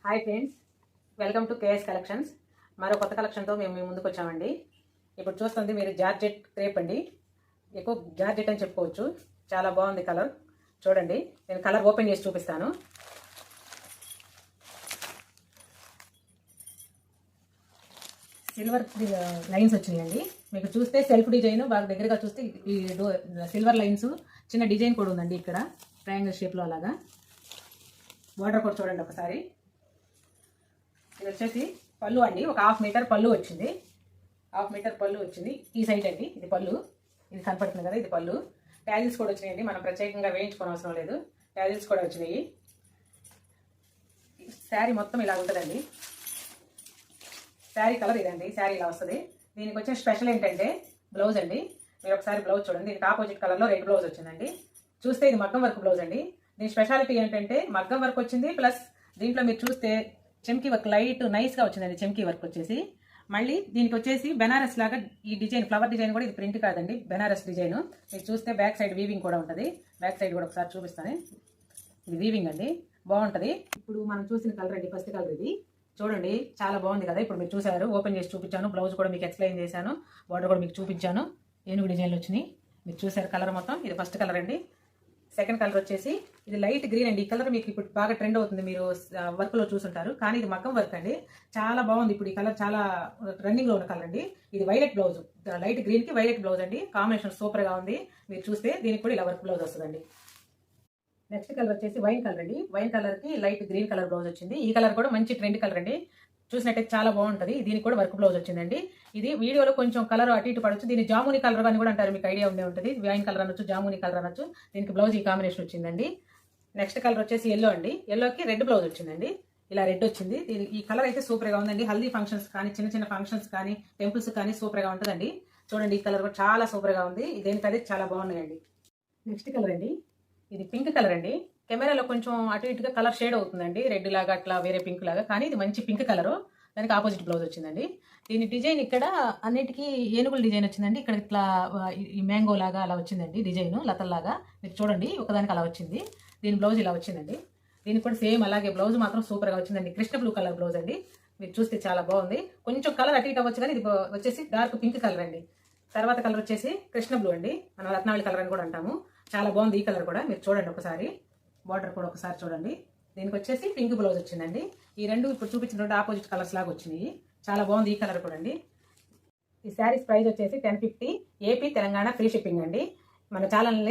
Hi friends, welcome to KS collections. మరో కొత్త కలెక్షన్తో మేము మీ ముందుకు వచ్చామండి. ఇప్పుడు చూస్తుంది మీరు జార్జెట్ క్రేప్ అండి. ఎక్కువ జార్జెట్ అని చెప్పుకోవచ్చు. చాలా బాగుంది కలర్. చూడండి, నేను కలర్ ఓపెన్ చేసి చూపిస్తాను. సిల్వర్ లైన్స్ వచ్చినాయండి. మీకు చూస్తే సెల్ఫ్ డిజైన్ బాగా దగ్గరగా చూస్తే ఈ సిల్వర్ లైన్స్ చిన్న డిజైన్ కూడా ఉందండి. ఇక్కడ ట్రయాంగిల్ షేప్లో అలాగా బార్డర్ కూడా చూడండి ఒకసారి. ఇది వచ్చేసి పళ్ళు అండి. ఒక 1/2 మీటర్ పళ్ళు వచ్చింది. 1/2 మీటర్ పళ్ళు వచ్చింది. ఈ సైడ్ అండి ఇది పళ్ళు. ఇది కనపడుతుంది కదా, ఇది పళ్ళు. ట్యాజిల్స్ కూడా వచ్చినాయండి. మనం ప్రత్యేకంగా వేయించుకోని అవసరం లేదు. ట్యాజిల్స్ కూడా వచ్చినాయి. శారీ మొత్తం ఇలా ఉంటుందండి. శారీ కలర్ ఇదండి. శారీ ఇలా వస్తుంది. దీనికి వచ్చే స్పెషల్ ఏంటంటే బ్లౌజ్ అండి. మీరు ఒకసారి బ్లౌజ్ చూడండి. దీనికి ఆపోజిట్ కలర్లో రెడ్ బ్లౌజ్ వచ్చిందండి. చూస్తే ఇది మగ్గం వర్క్ బ్లౌజ్ అండి. దీని స్పెషాలిటీ ఏంటంటే మగ్గం వర్క్ వచ్చింది, ప్లస్ దీంట్లో మీరు చూస్తే చెమ్కీ వర్క్ లైట్ నైస్గా వచ్చిందండి. చెమ్కీ వర్క్ వచ్చేసి మళ్ళీ దీనికి వచ్చేసి బెనారస్ లాగా ఈ డిజైన్, ఫ్లవర్ డిజైన్ కూడా ఇది ప్రింట్ కాదండి, బెనారస్ డిజైన్. మీరు చూస్తే బ్యాక్ సైడ్ వీవింగ్ కూడా ఉంటుంది. బ్యాక్ సైడ్ కూడా ఒకసారి చూపిస్తాను. ఇది వీవింగ్ అండి, బాగుంటుంది. ఇప్పుడు మనం చూసిన కలర్ అండి, ఫస్ట్ కలర్ ఇది. చూడండి, చాలా బాగుంది కదా. ఇప్పుడు మీరు చూసారు, ఓపెన్ చేసి చూపించాను. బ్లౌజ్ కూడా మీకు ఎక్స్ప్లెయిన్ చేశాను. బార్డర్ కూడా మీకు చూపించాను. ఏనుగు డిజైన్లు వచ్చినాయి. మీరు చూసారు కలర్ మొత్తం. ఇది ఫస్ట్ కలర్ అండి. సెకండ్ కలర్ వచ్చేసి ఇది లైట్ గ్రీన్ అండి. ఈ కలర్ మీకు ఇప్పుడు బాగా ట్రెండ్ అవుతుంది, మీరు వర్క్లో చూసుంటారు. కానీ ఇది మగ్గం వర్క్ అండి. చాలా బాగుంది. ఇప్పుడు ఈ కలర్ చాలా రన్నింగ్లో ఉన్న కలర్ అండి. ఇది వైలెట్ బ్లౌజ్, లైట్ గ్రీన్కి వైలెట్ బ్లౌజ్ అండి. కాంబినేషన్ సూపర్గా ఉంది. మీరు చూస్తే దీనికి కూడా ఇలా వర్క్ బ్లౌజ్ వస్తుందండి. నెక్స్ట్ కలర్ వచ్చేసి వైన్ కలర్ అండి. వైన్ కలర్కి లైట్ గ్రీన్ కలర్ బ్లౌజ్ వచ్చింది. ఈ కలర్ కూడా మంచి ట్రెండ్ కలర్ అండి. చూసినట్టయితే చాలా బాగుంటుంది. దీనికి కూడా వర్క్ బ్లౌజ్ వచ్చిందండి. ఇది వీడియోలో కొంచెం కలర్ అటు ఇటు పడవచ్చు. దీన్ని జాముని కలర్ అని కూడా అంటారు. మీకు ఐడియా ఉండే ఉంటుంది. వైన్ కలర్ అనొచ్చు, జాముని కలర్ అనొచ్చు. దీనికి బ్లౌజ్ ఈ కాంబినేషన్ వచ్చిందండి. నెక్స్ట్ కలర్ వచ్చేసి ఎల్లో అండి. ఎల్లోకి రెడ్ బ్లౌజ్ వచ్చిందండి. ఇలా రెడ్ వచ్చింది. ఈ కలర్ అయితే సూపర్గా ఉందండి. హల్దీ ఫంక్షన్స్ కానీ, చిన్న చిన్న ఫంక్షన్స్ కానీ, టెంపుల్స్ కానీ సూపర్గా ఉంటుందండి. చూడండి, ఈ కలర్ కూడా చాలా సూపర్గా ఉంది. దేనికదే చాలా బాగున్నాయండి. నెక్స్ట్ కలర్ అండి, ఇది పింక్ కలర్ అండి. కెమెరాలో కొంచెం అటు ఇటుగా కలర్ షేడ్ అవుతుందండి, రెడ్ లాగా అట్లా వేరే పింక్ లాగా. కానీ ఇది మంచి పింక్ కలరు. దానికి ఆపోజిట్ బ్లౌజ్ వచ్చిందండి. దీని డిజైన్ ఇక్కడ అన్నిటికీ ఏనుగుల డిజైన్ వచ్చిందండి. ఇక్కడ ఇట్లా ఈ మ్యాంగో లాగా అలా వచ్చిందండి డిజైన్, లతల్లాగా. మీరు చూడండి, ఒకదానికి అలా వచ్చింది. దీని బ్లౌజ్ ఇలా వచ్చిందండి. దీనికి కూడా సేమ్ అలాగే బ్లౌజ్ మాత్రం సూపర్గా వచ్చిందండి. కృష్ణ బ్లూ కలర్ బ్లౌజ్ అండి. మీరు చూస్తే చాలా బాగుంది. కొంచెం కలర్ అటు ఇటు అవ్వచ్చు, కానీ ఇది వచ్చేసి డార్క్ పింక్ కలర్ అండి. తర్వాత కలర్ వచ్చేసి కృష్ణ బ్లూ అండి. మనం రత్నావళి కలర్ అని కూడా అంటాము. చాలా బాగుంది ఈ కలర్ కూడా. మీరు చూడండి ఒకసారి, బార్డర్ కూడా ఒకసారి చూడండి. దీనికి వచ్చేసి పింక్ బ్లౌజ్ వచ్చిందండి. ఈ రెండు ఇప్పుడు చూపించిన రెండు ఆపోజిట్ కలర్స్ లాగా వచ్చినాయి. చాలా బాగుంది ఈ కలర్ కూడా అండి. ఈ శారీస్ ప్రైస్ వచ్చేసి 1050. ఏపీ తెలంగాణ ఫ్రీ షిప్పింగ్ అండి. మన ఛానల్ని